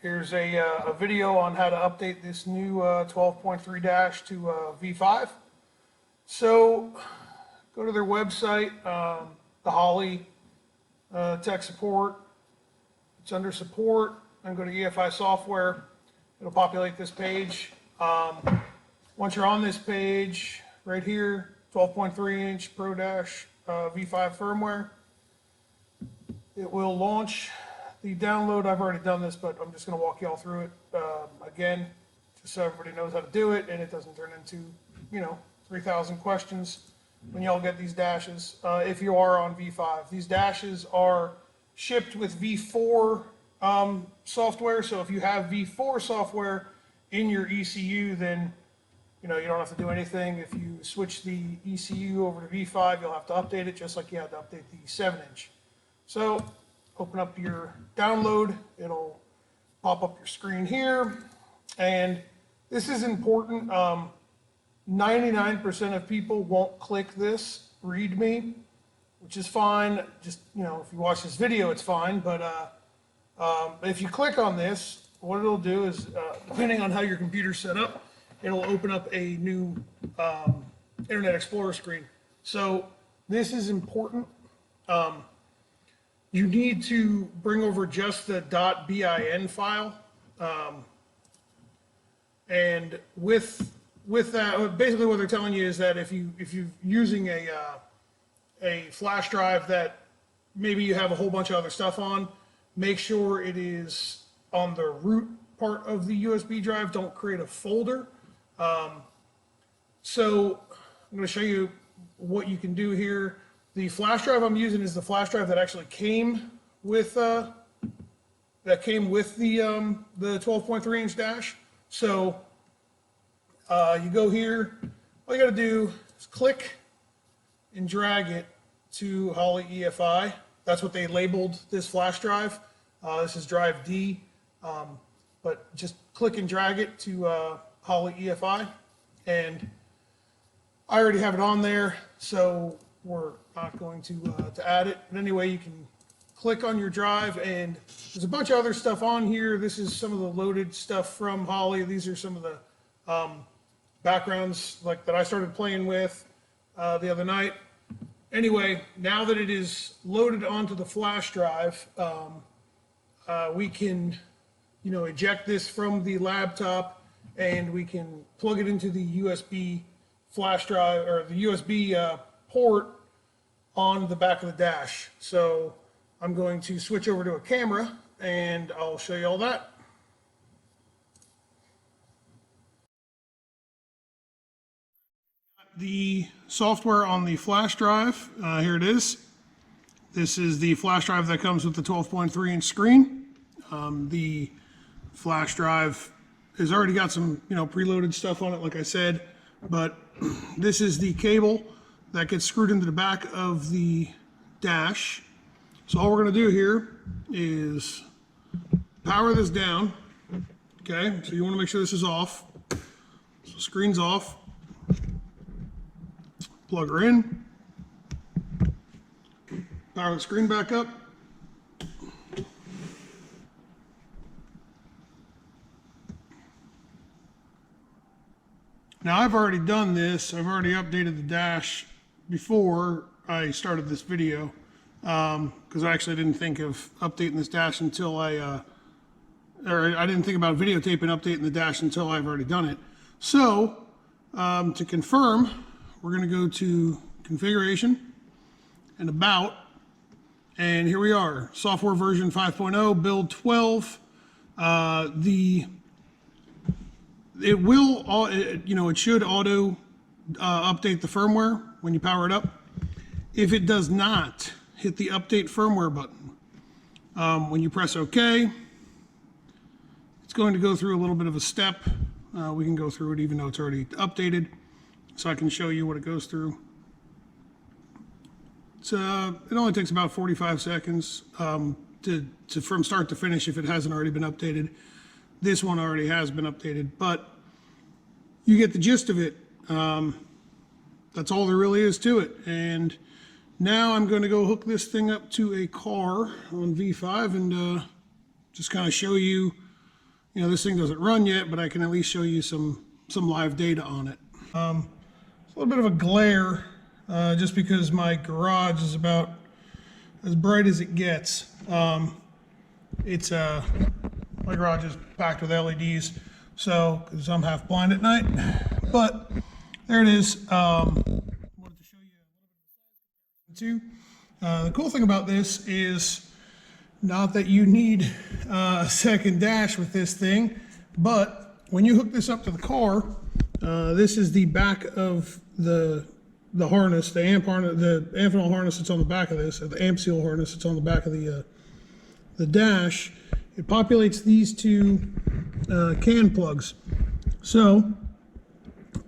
Here's a video on how to update this new 12.3 dash to V5. So go to their website, the Holley tech support. It's under support, and go to EFI software. It'll populate this page. Once you're on this page, right here, 12.3 inch Pro Dash V5 firmware, it will launch the download. I've already done this, but I'm just going to walk you all through it again, just so everybody knows how to do it, and it doesn't turn into, 3,000 questions when y'all get these dashes. If you are on V5, these dashes are shipped with V4 software. So if you have V4 software in your ECU, then you don't have to do anything. If you switch the ECU over to V5, you'll have to update it just like you had to update the 7-inch. So open up your download, it'll pop up your screen here, and this is important. 99% of people won't click this README, which is fine. Just, if you watch this video, it's fine, but if you click on this, what it'll do is, depending on how your computer's set up, it'll open up a new Internet Explorer screen. So this is important. You need to bring over just the .bin file, and with that, basically what they're telling you is that if you're using a flash drive that maybe you have a whole bunch of other stuff on, make sure it is on the root part of the USB drive. Don't create a folder. So I'm going to show you what you can do here. The flash drive I'm using is the flash drive that actually came with the 12.3 inch dash. So you go here. All you got to do is click and drag it to Holley Efi. That's what they labeled this flash drive. This is drive D, but just click and drag it to Holley Efi, and I already have it on there, so we're not going to add it. But anyway, you can click on your drive, and there's a bunch of other stuff on here. This is some of the loaded stuff from Holley. These are some of the backgrounds that I started playing with the other night. Anyway, now that it is loaded onto the flash drive, we can, eject this from the laptop, and we can plug it into the USB flash drive, or the USB port on the back of the dash. So I'm going to switch over to a camera, and I'll show you all that. The software on the flash drive, here it is. This is the flash drive that comes with the 12.3 inch screen. The flash drive has already got some preloaded stuff on it, like I said, but this is the cable that gets screwed into the back of the dash. So all we're going to do here is power this down. Okay, so you want to make sure this is off. So screen's off. Plug her in, power the screen back up. Now I've already done this. I've already updated the dash before I started this video, because I actually didn't think of updating this dash until I didn't think about videotaping updating the dash until I've already done it. So to confirm, we're going to go to configuration and about, and here we are, software version 5.0, build 12. It should auto update the firmware when you power it up. If it does not, hit the update firmware button. When you press OK, it's going to go through a little bit of a step. We can go through it even though it's already updated, so I can show you what it goes through. It only takes about 45 seconds from start to finish if it hasn't already been updated. This one already has been updated, but you get the gist of it. That's all there really is to it. And now I'm going to go hook this thing up to a car on V5 and just kind of show you you know, this thing doesn't run yet, but I can at least show you some live data on it. It's a little bit of a glare, just because my garage is about as bright as it gets. My garage is packed with LEDs, so because I'm half blind at night. But there it is. Wanted to show you a little bit of the size too. The cool thing about this is not that you need a second dash with this thing, but when you hook this up to the car, this is the back of the harness, the Amphenol harness that's on the back of this, or the amp seal harness that's on the back of the dash. It populates these two can plugs. So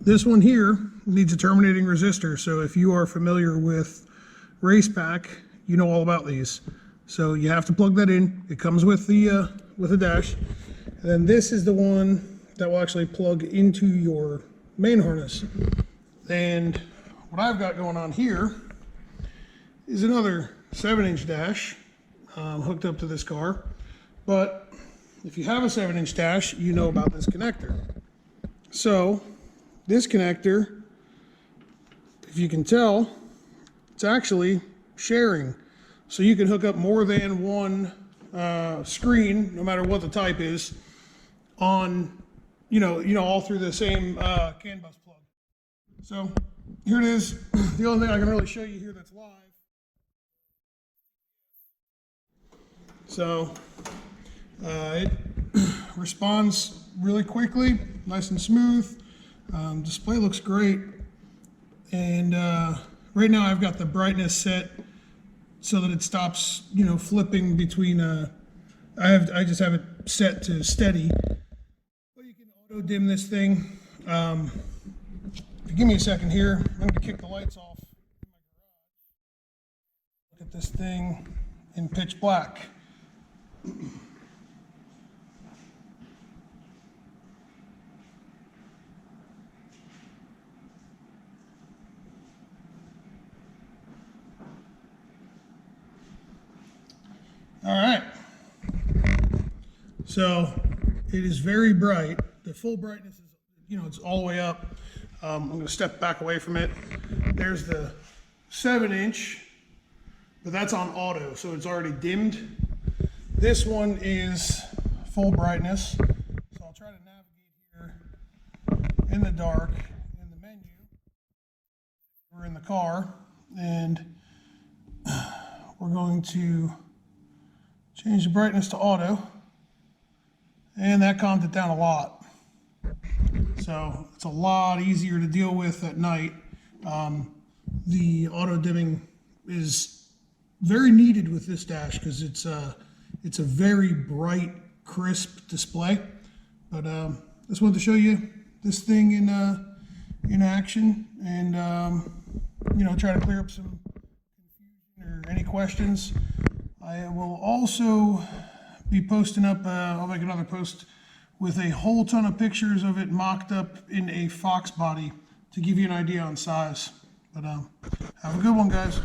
this one here needs a terminating resistor. So if you are familiar with race pack, you know all about these. So you have to plug that in. It comes with the dash. And then this is the one that will actually plug into your main harness. And what I've got going on here is another 7-inch dash hooked up to this car. But if you have a 7-inch dash, you know about this connector. So this connector, if you can tell, it's actually sharing. So you can hook up more than one screen, no matter what the type is, on, you know, all through the same CAN bus plug. So here it is. The only thing I can really show you here that's live. So it responds really quickly, nice and smooth. Display looks great. And right now I've got the brightness set so that it stops, you know, flipping between, I just have it set to steady. But you can auto dim this thing. If you give me a second here, I'm going to kick the lights off in my garage. Look at this thing in pitch black. All right, so it is very bright. The full brightness is, you know, it's all the way up. I'm going to step back away from it. There's the 7-inch, but that's on auto, so it's already dimmed. This one is full brightness, so I'll try to navigate here in the dark in the menu. We're in the car, and we're going to change the brightness to auto, and that calmed it down a lot. So it's a lot easier to deal with at night. The auto dimming is very needed with this dash because it's a very bright, crisp display. But just wanted to show you this thing in action, and you know, try to clear up some confusion or any questions. I will also be posting up, I'll make another post with a whole ton of pictures of it mocked up in a Fox body to give you an idea on size. But have a good one, guys.